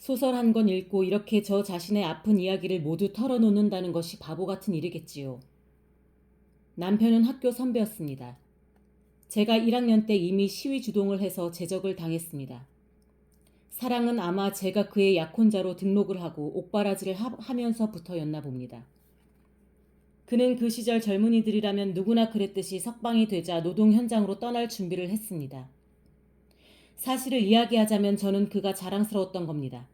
소설 한 권 읽고 이렇게 저 자신의 아픈 이야기를 모두 털어놓는다는 것이 바보 같은 일이겠지요. 남편은 학교 선배였습니다. 제가 1학년 때 이미 시위 주동을 해서 제적을 당했습니다. 사랑은 아마 제가 그의 약혼자로 등록을 하고 옥바라지를 하면서부터였나 봅니다. 그는 그 시절 젊은이들이라면 누구나 그랬듯이 석방이 되자 노동 현장으로 떠날 준비를 했습니다. 사실을 이야기하자면 저는 그가 자랑스러웠던 겁니다.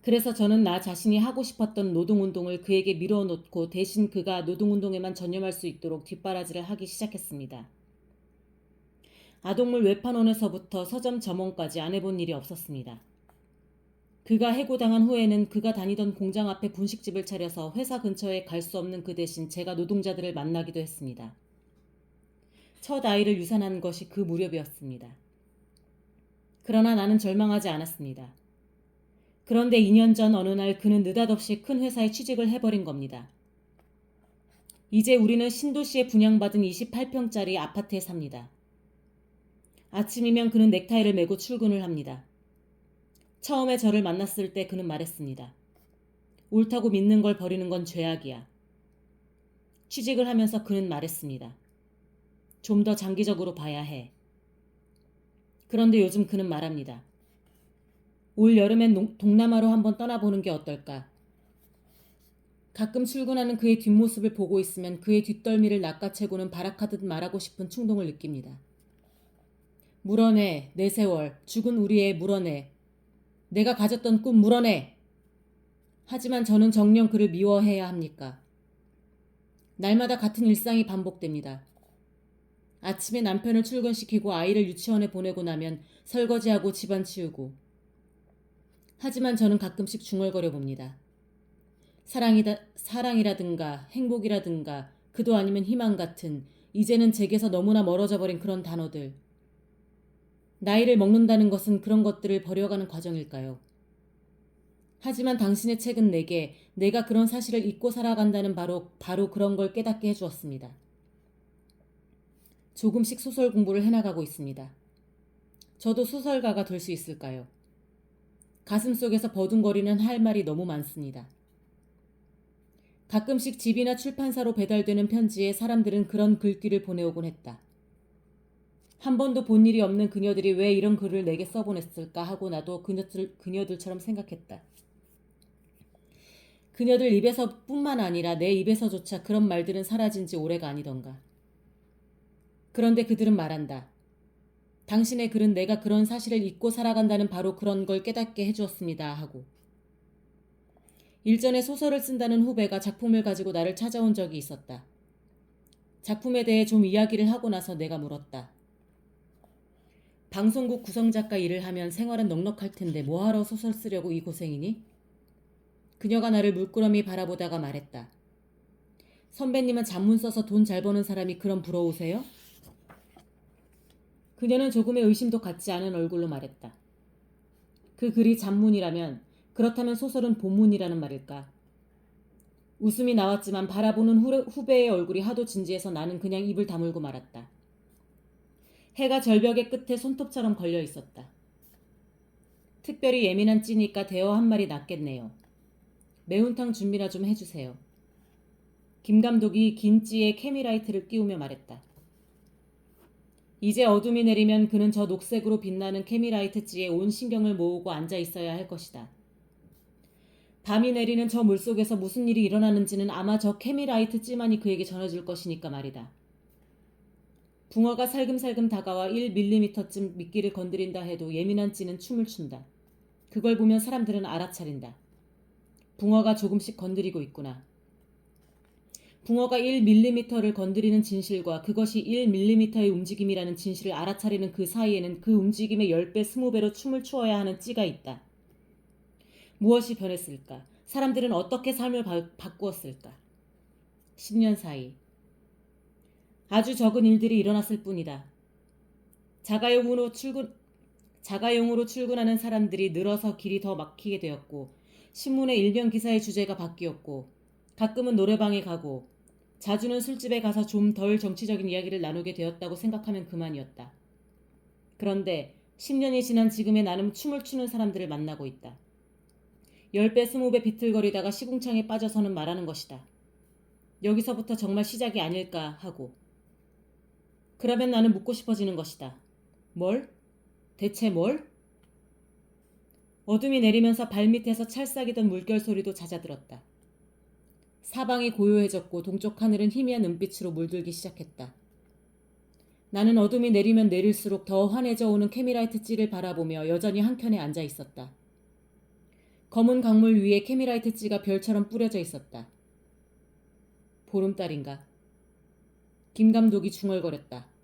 그래서 저는 나 자신이 하고 싶었던 노동운동을 그에게 밀어놓고 대신 그가 노동운동에만 전념할 수 있도록 뒷바라지를 하기 시작했습니다. 아동물 외판원에서부터 서점 점원까지 안 해본 일이 없었습니다. 그가 해고당한 후에는 그가 다니던 공장 앞에 분식집을 차려서 회사 근처에 갈 수 없는 그 대신 제가 노동자들을 만나기도 했습니다. 첫 아이를 유산한 것이 그 무렵이었습니다. 그러나 나는 절망하지 않았습니다. 그런데 2년 전 어느 날 그는 느닷없이 큰 회사에 취직을 해버린 겁니다. 이제 우리는 신도시에 분양받은 28평짜리 아파트에 삽니다. 아침이면 그는 넥타이를 메고 출근을 합니다. 처음에 저를 만났을 때 그는 말했습니다. 옳다고 믿는 걸 버리는 건 죄악이야. 취직을 하면서 그는 말했습니다. 좀 더 장기적으로 봐야 해. 그런데 요즘 그는 말합니다. 올 여름엔 동남아로 한번 떠나보는 게 어떨까? 가끔 출근하는 그의 뒷모습을 보고 있으면 그의 뒷덜미를 낚아채고는 발악하듯 말하고 싶은 충동을 느낍니다. 물어내, 내 세월, 죽은 우리의 물어내. 내가 가졌던 꿈 물어내. 하지만 저는 정녕 그를 미워해야 합니까? 날마다 같은 일상이 반복됩니다. 아침에 남편을 출근시키고 아이를 유치원에 보내고 나면 설거지하고 집안 치우고. 하지만 저는 가끔씩 중얼거려 봅니다. 사랑이라든가 행복이라든가 그도 아니면 희망 같은 이제는 제게서 너무나 멀어져 버린 그런 단어들. 나이를 먹는다는 것은 그런 것들을 버려가는 과정일까요? 하지만 당신의 책은 내게 내가 그런 사실을 잊고 살아간다는 바로 그런 걸 깨닫게 해주었습니다. 조금씩 소설 공부를 해나가고 있습니다. 저도 소설가가 될 수 있을까요? 가슴속에서 버둥거리는 할 말이 너무 많습니다. 가끔씩 집이나 출판사로 배달되는 편지에 사람들은 그런 글귀를 보내오곤 했다. 한 번도 본 일이 없는 그녀들이 왜 이런 글을 내게 써보냈을까 하고 나도 그녀들처럼 생각했다. 그녀들 입에서뿐만 아니라 내 입에서조차 그런 말들은 사라진 지 오래가 아니던가. 그런데 그들은 말한다. 당신의 글은 내가 그런 사실을 잊고 살아간다는 바로 그런 걸 깨닫게 해주었습니다 하고. 일전에 소설을 쓴다는 후배가 작품을 가지고 나를 찾아온 적이 있었다. 작품에 대해 좀 이야기를 하고 나서 내가 물었다. 방송국 구성작가 일을 하면 생활은 넉넉할 텐데 뭐하러 소설 쓰려고 이 고생이니? 그녀가 나를 물끄러미 바라보다가 말했다. 선배님은 잡문 써서 돈 잘 버는 사람이 그럼 부러우세요? 그녀는 조금의 의심도 갖지 않은 얼굴로 말했다. 그 글이 잡문이라면 그렇다면 소설은 본문이라는 말일까? 웃음이 나왔지만 바라보는 후배의 얼굴이 하도 진지해서 나는 그냥 입을 다물고 말았다. 해가 절벽의 끝에 손톱처럼 걸려 있었다. 특별히 예민한 찌니까 대어 한 마리 낫겠네요. 매운탕 준비나 좀 해주세요. 김 감독이 긴 찌에 캐미라이트를 끼우며 말했다. 이제 어둠이 내리면 그는 저 녹색으로 빛나는 캐미라이트 찌에 온 신경을 모으고 앉아 있어야 할 것이다. 밤이 내리는 저 물속에서 무슨 일이 일어나는지는 아마 저 캐미라이트 찌만이 그에게 전해줄 것이니까 말이다. 붕어가 살금살금 다가와 1mm쯤 미끼를 건드린다 해도 예민한 찌는 춤을 춘다. 그걸 보면 사람들은 알아차린다. 붕어가 조금씩 건드리고 있구나. 붕어가 1mm를 건드리는 진실과 그것이 1mm의 움직임이라는 진실을 알아차리는 그 사이에는 그 움직임의 10배, 20배로 춤을 추어야 하는 찌가 있다. 무엇이 변했을까? 사람들은 어떻게 삶을 바꾸었을까? 10년 사이. 아주 적은 일들이 일어났을 뿐이다. 자가용으로 출근하는 사람들이 늘어서 길이 더 막히게 되었고 신문의 일면 기사의 주제가 바뀌었고 가끔은 노래방에 가고 자주는 술집에 가서 좀 덜 정치적인 이야기를 나누게 되었다고 생각하면 그만이었다. 그런데 10년이 지난 지금의 나는 춤을 추는 사람들을 만나고 있다. 10배, 20배 비틀거리다가 시궁창에 빠져서는 말하는 것이다. 여기서부터 정말 시작이 아닐까 하고. 그러면 나는 묻고 싶어지는 것이다. 뭘? 대체 뭘? 어둠이 내리면서 발밑에서 찰싹이던 물결 소리도 잦아들었다. 사방이 고요해졌고 동쪽 하늘은 희미한 은빛으로 물들기 시작했다. 나는 어둠이 내리면 내릴수록 더 환해져 오는 캐미라이트 찌를 바라보며 여전히 한켠에 앉아 있었다. 검은 강물 위에 캐미라이트 찌가 별처럼 뿌려져 있었다. 보름달인가? 김 감독이 중얼거렸다.